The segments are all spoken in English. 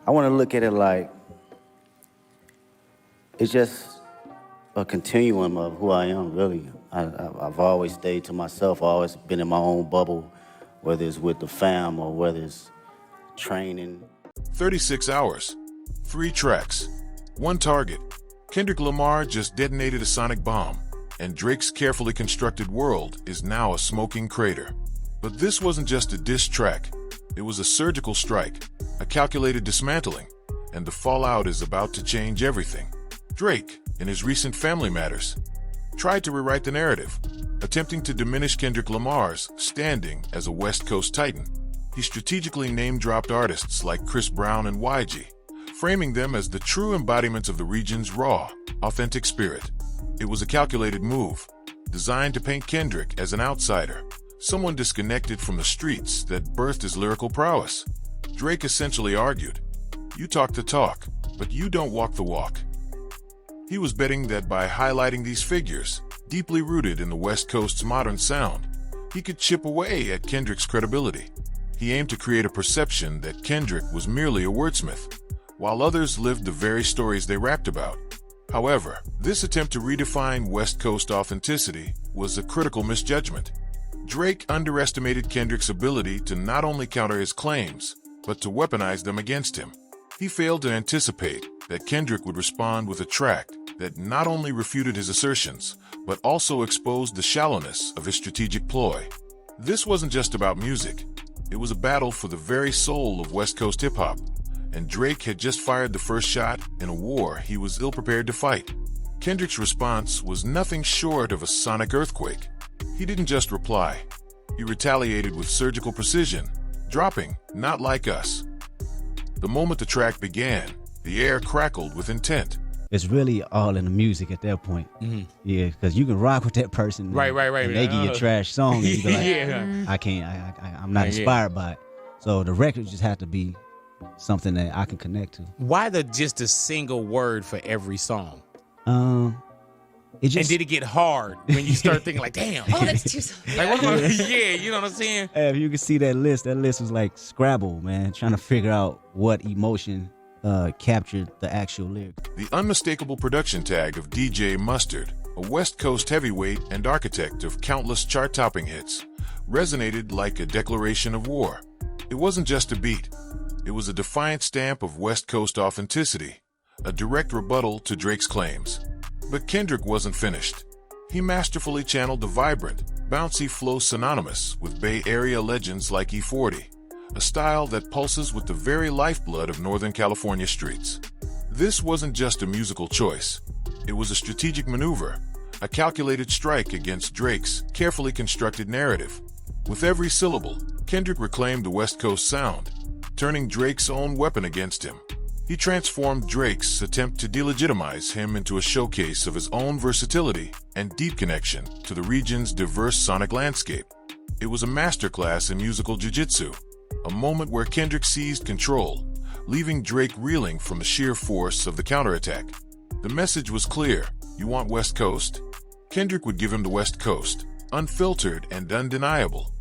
I want to look at it like it's just a continuum of who I am, really. I've always stayed to myself, always been in my own bubble, whether it's with the fam or whether it's training. 36 hours, 3 tracks, 1 target. Kendrick Lamar just detonated a sonic bomb, and Drake's carefully constructed world is now a smoking crater. But this wasn't just a diss track. It was a surgical strike, a calculated dismantling, and the fallout is about to change everything. Drake, in his recent Family Matters, tried to rewrite the narrative, attempting to diminish Kendrick Lamar's standing as a West Coast titan. He strategically name-dropped artists like Chris Brown and YG, framing them as the true embodiments of the region's raw, authentic spirit. It was a calculated move, designed to paint Kendrick as an outsider, someone disconnected from the streets that birthed his lyrical prowess. Drake essentially argued, "You talk the talk, but you don't walk the walk." He was betting that by highlighting these figures, deeply rooted in the West Coast's modern sound, he could chip away at Kendrick's credibility. He aimed to create a perception that Kendrick was merely a wordsmith, while others lived the very stories they rapped about. However, this attempt to redefine West Coast authenticity was a critical misjudgment. Drake underestimated Kendrick's ability to not only counter his claims, but to weaponize them against him. He failed to anticipate that Kendrick would respond with a track that not only refuted his assertions, but also exposed the shallowness of his strategic ploy. This wasn't just about music. It was a battle for the very soul of West Coast hip-hop, and Drake had just fired the first shot in a war he was ill-prepared to fight. Kendrick's response was nothing short of a sonic earthquake. He didn't just reply. He retaliated with surgical precision, dropping "Not Like Us." The moment the track began, the air crackled with intent. It's really all in the music at that point. Mm-hmm. Yeah, because you can rock with that person. Right. And they give you a trash song and you be like, Yeah. I can't, I'm not inspired by it. So the record just has to be something that I can connect to. Why just a single word for every song? It just, and did it get hard when you start thinking like, damn? Oh, that's too something. Like, what am I, yeah, you know what I'm saying? Hey, if you can see that list was like Scrabble, man, trying to figure out what emotion captured the actual lyrics. The unmistakable production tag of DJ Mustard, a West Coast heavyweight and architect of countless chart-topping hits, resonated like a declaration of war. It wasn't just a beat. It was a defiant stamp of West Coast authenticity, a direct rebuttal to Drake's claims. But Kendrick wasn't finished. He masterfully channeled the vibrant, bouncy flow synonymous with Bay Area legends like E40, a style that pulses with the very lifeblood of Northern California streets. This wasn't just a musical choice. It was a strategic maneuver, a calculated strike against Drake's carefully constructed narrative. With every syllable, Kendrick reclaimed the West Coast sound, turning Drake's own weapon against him. He transformed Drake's attempt to delegitimize him into a showcase of his own versatility and deep connection to the region's diverse sonic landscape. It was a masterclass in musical jiu-jitsu, a moment where Kendrick seized control, leaving Drake reeling from the sheer force of the counterattack. The message was clear. You want West Coast? Kendrick would give him the West Coast, unfiltered and undeniable.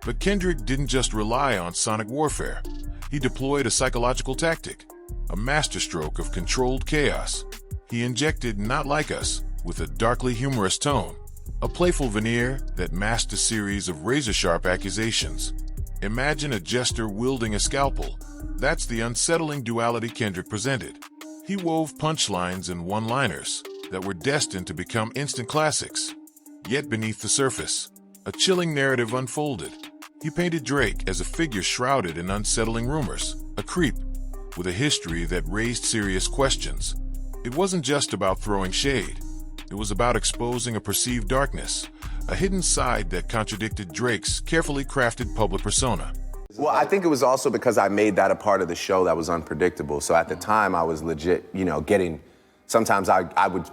But Kendrick didn't just rely on sonic warfare. He deployed a psychological tactic, a masterstroke of controlled chaos. He injected "Not Like Us" with a darkly humorous tone, a playful veneer that masked a series of razor-sharp accusations. Imagine a jester wielding a scalpel. That's the unsettling duality Kendrick presented. He wove punchlines and one-liners that were destined to become instant classics. Yet beneath the surface, a chilling narrative unfolded. He painted Drake as a figure shrouded in unsettling rumors, a creep with a history that raised serious questions. It wasn't just about throwing shade. It was about exposing a perceived darkness, a hidden side that contradicted Drake's carefully crafted public persona. Well, I think it was also because I made that a part of the show that was unpredictable. So at the time, I was legit, sometimes I would,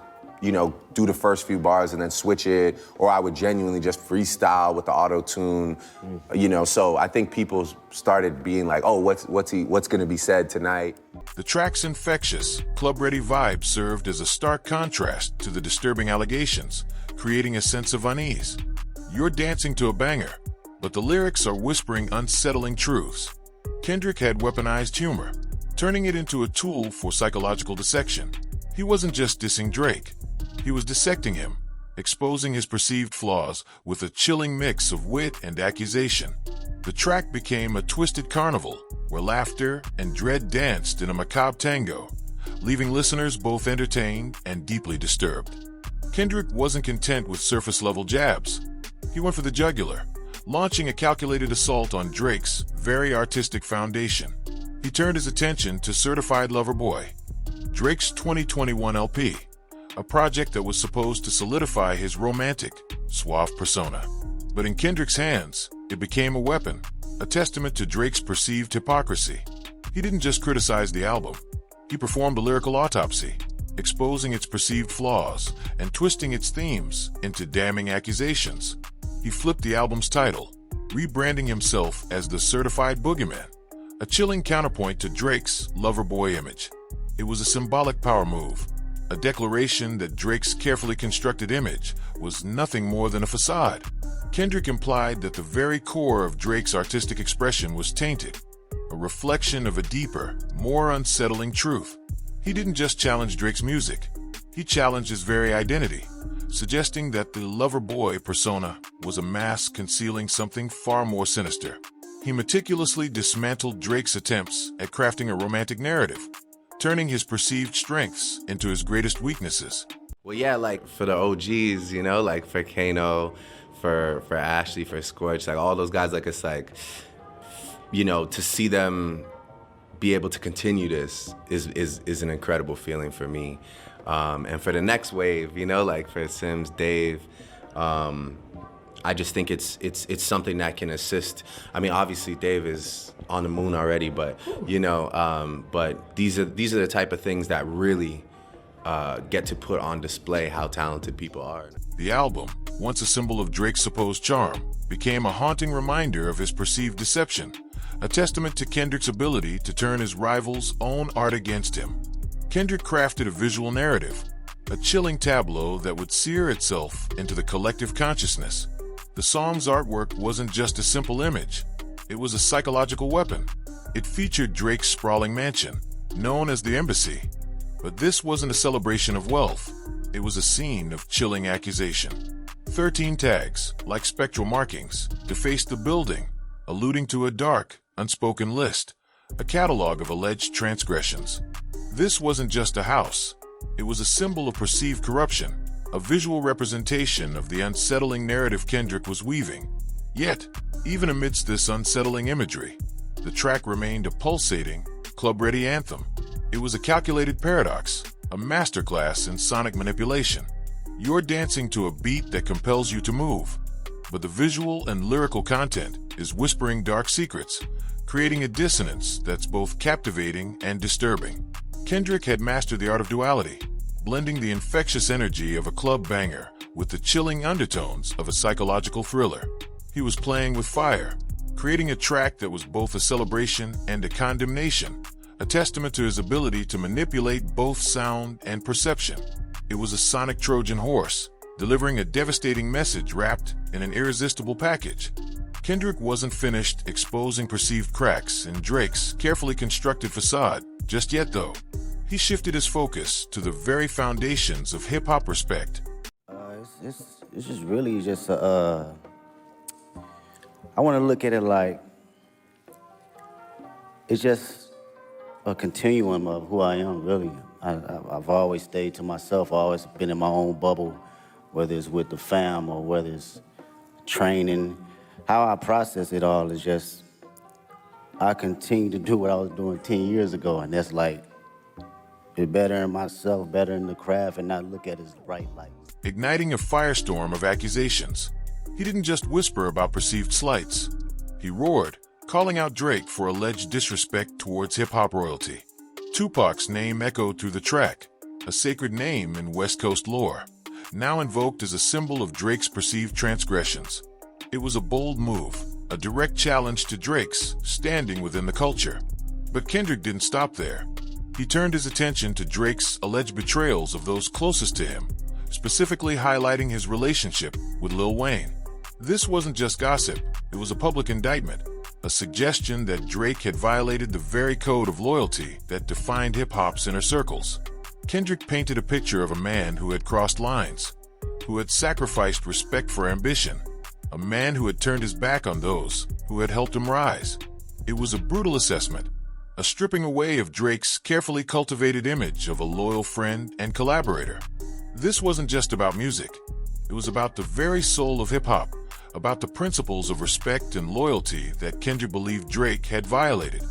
do the first few bars and then switch it, or I would genuinely just freestyle with the auto-tune, so I think people started being like, oh, what's gonna be said tonight? The track's infectious, club-ready vibe served as a stark contrast to the disturbing allegations, creating a sense of unease. You're dancing to a banger, but the lyrics are whispering unsettling truths. Kendrick had weaponized humor, turning it into a tool for psychological dissection. He wasn't just dissing Drake. He was dissecting him, exposing his perceived flaws with a chilling mix of wit and accusation. The track became a twisted carnival where laughter and dread danced in a macabre tango, leaving listeners both entertained and deeply disturbed. Kendrick wasn't content with surface-level jabs. He went for the jugular, launching a calculated assault on Drake's very artistic foundation. He turned his attention to Certified Lover Boy, Drake's 2021 LP, a project that was supposed to solidify his romantic, suave persona. But in Kendrick's hands, it became a weapon, a testament to Drake's perceived hypocrisy. He didn't just criticize the album. He performed a lyrical autopsy, exposing its perceived flaws and twisting its themes into damning accusations. He flipped the album's title, rebranding himself as the Certified Boogeyman, a chilling counterpoint to Drake's lover boy image. It was a symbolic power move, a declaration that Drake's carefully constructed image was nothing more than a facade. Kendrick implied that the very core of Drake's artistic expression was tainted, a reflection of a deeper, more unsettling truth. He didn't just challenge Drake's music, he challenged his very identity, suggesting that the lover boy persona was a mask concealing something far more sinister. He meticulously dismantled Drake's attempts at crafting a romantic narrative, turning his perceived strengths into his greatest weaknesses. Well, yeah, like for the OGs, you know, like for Kano, for Ashley, for Scorch, like all those guys, like it's like, you know, to see them be able to continue this is an incredible feeling for me. And for the next wave, you know, like for Sims, Dave, I just think it's something that can assist. I mean, obviously Dave is on the moon already, but you know, but these are the type of things that really get to put on display how talented people are. The album, once a symbol of Drake's supposed charm, became a haunting reminder of his perceived deception, a testament to Kendrick's ability to turn his rival's own art against him. Kendrick crafted a visual narrative, a chilling tableau that would sear itself into the collective consciousness. The song's artwork wasn't just a simple image, it was a psychological weapon. It featured Drake's sprawling mansion, known as the Embassy. But this wasn't a celebration of wealth, it was a scene of chilling accusation. 13 tags, like spectral markings, defaced the building, alluding to a dark, unspoken list, a catalog of alleged transgressions. This wasn't just a house, it was a symbol of perceived corruption, a visual representation of the unsettling narrative Kendrick was weaving. Yet, even amidst this unsettling imagery, the track remained a pulsating, club-ready anthem. It was a calculated paradox, a masterclass in sonic manipulation. You're dancing to a beat that compels you to move, but the visual and lyrical content is whispering dark secrets, creating a dissonance that's both captivating and disturbing. Kendrick had mastered the art of duality, blending the infectious energy of a club banger with the chilling undertones of a psychological thriller. He was playing with fire, creating a track that was both a celebration and a condemnation, a testament to his ability to manipulate both sound and perception. It was a sonic Trojan horse, delivering a devastating message wrapped in an irresistible package. Kendrick wasn't finished exposing perceived cracks in Drake's carefully constructed facade just yet, though. He shifted his focus to the very foundations of hip-hop respect. It's just really just I want to look at it like it's just a continuum of who I am, really. I've always stayed to myself, always been in my own bubble, whether it's with the fam or whether it's training. How I process it all is just, I continue to do what I was doing 10 years ago, and that's like, be better in myself, better in the craft, and not look at his bright lights. Igniting a firestorm of accusations. He didn't just whisper about perceived slights. He roared, calling out Drake for alleged disrespect towards hip-hop royalty. Tupac's name echoed through the track, a sacred name in West Coast lore, now invoked as a symbol of Drake's perceived transgressions. It was a bold move, a direct challenge to Drake's standing within the culture. But Kendrick didn't stop there. He turned his attention to Drake's alleged betrayals of those closest to him, specifically highlighting his relationship with Lil Wayne. This wasn't just gossip, it was a public indictment, a suggestion that Drake had violated the very code of loyalty that defined hip-hop's inner circles. Kendrick painted a picture of a man who had crossed lines, who had sacrificed respect for ambition, a man who had turned his back on those who had helped him rise. It was a brutal assessment, a stripping away of Drake's carefully cultivated image of a loyal friend and collaborator. This wasn't just about music. It was about the very soul of hip-hop, about the principles of respect and loyalty that Kendrick believed Drake had violated.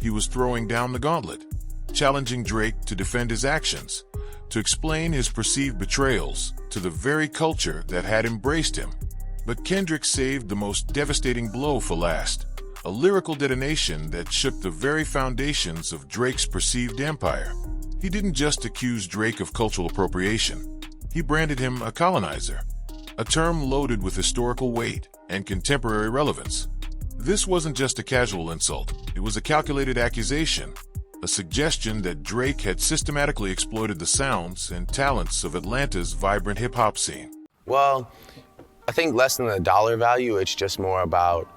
He was throwing down the gauntlet, challenging Drake to defend his actions, to explain his perceived betrayals to the very culture that had embraced him. But Kendrick saved the most devastating blow for last, a lyrical detonation that shook the very foundations of Drake's perceived empire. He didn't just accuse Drake of cultural appropriation. He branded him a colonizer, a term loaded with historical weight and contemporary relevance. This wasn't just a casual insult. It was a calculated accusation, a suggestion that Drake had systematically exploited the sounds and talents of Atlanta's vibrant hip-hop scene. Well, I think less than the dollar value, it's just more about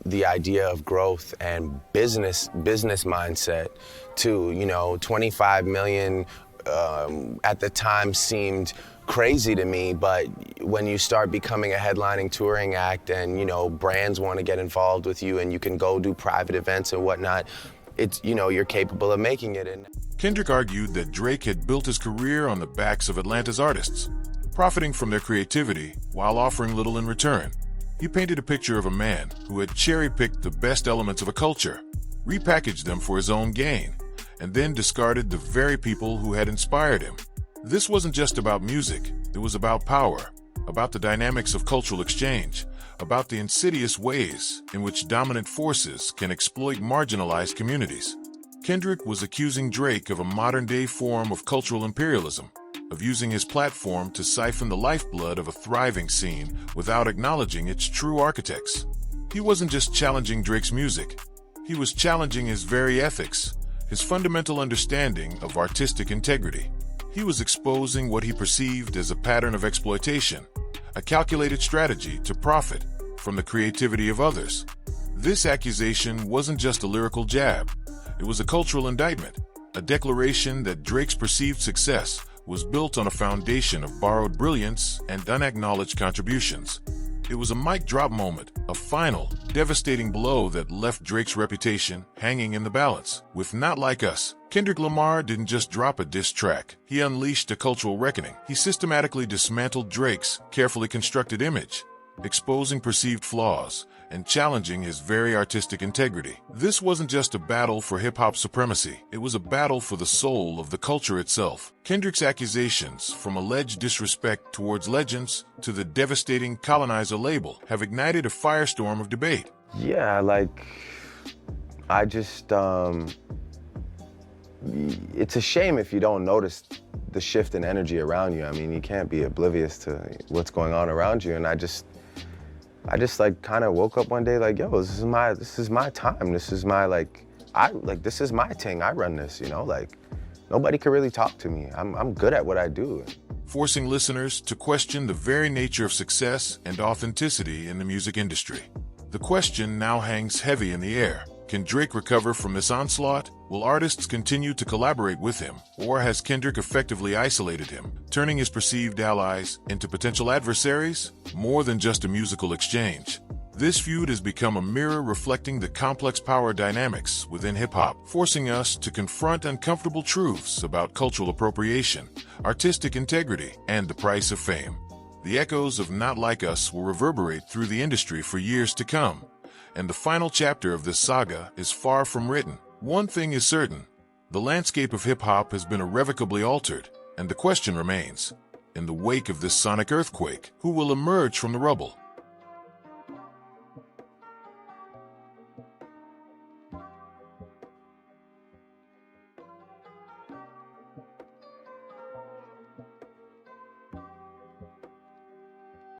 the idea of growth and business mindset too. You know, 25 million at the time seemed crazy to me, but when you start becoming a headlining touring act and, you know, brands want to get involved with you and you can go do private events and whatnot, it's, you know, you're capable of making it. And Kendrick argued that Drake had built his career on the backs of Atlanta's artists, profiting from their creativity while offering little in return. He painted a picture of a man who had cherry-picked the best elements of a culture, repackaged them for his own gain, and then discarded the very people who had inspired him. This wasn't just about music. It was about power, about the dynamics of cultural exchange, about the insidious ways in which dominant forces can exploit marginalized communities. Kendrick was accusing Drake of a modern-day form of cultural imperialism, of using his platform to siphon the lifeblood of a thriving scene without acknowledging its true architects. He wasn't just challenging Drake's music. He was challenging his very ethics, his fundamental understanding of artistic integrity. He was exposing what he perceived as a pattern of exploitation, a calculated strategy to profit from the creativity of others. This accusation wasn't just a lyrical jab. It was a cultural indictment, a declaration that Drake's perceived success was built on a foundation of borrowed brilliance and unacknowledged contributions. It was a mic drop moment, a final, devastating blow that left Drake's reputation hanging in the balance. With Not Like Us, Kendrick Lamar didn't just drop a diss track. He unleashed a cultural reckoning. He systematically dismantled Drake's carefully constructed image, exposing perceived flaws and challenging his very artistic integrity. This wasn't just a battle for hip-hop supremacy. It was a battle for the soul of the culture itself. Kendrick's accusations, from alleged disrespect towards legends to the devastating colonizer label, have ignited a firestorm of debate. yeah, like, I just, it's a shame if you don't notice the shift in energy around you. I mean, you can't be oblivious to what's going on around you. And I just like kind of woke up one day like, yo, this is my time. This is my, this is my thing. I run this, you know, like nobody can really talk to me. I'm good at what I do. Forcing listeners to question the very nature of success and authenticity in the music industry. The question now hangs heavy in the air. Can Drake recover from this onslaught? Will artists continue to collaborate with him? Or has Kendrick effectively isolated him, turning his perceived allies into potential adversaries? More than just a musical exchange. This feud has become a mirror reflecting the complex power dynamics within hip-hop, forcing us to confront uncomfortable truths about cultural appropriation, artistic integrity, and the price of fame. The echoes of Not Like Us will reverberate through the industry for years to come, and the final chapter of this saga is far from written. One thing is certain: the landscape of hip-hop has been irrevocably altered, and the question remains, in the wake of this sonic earthquake, who will emerge from the rubble?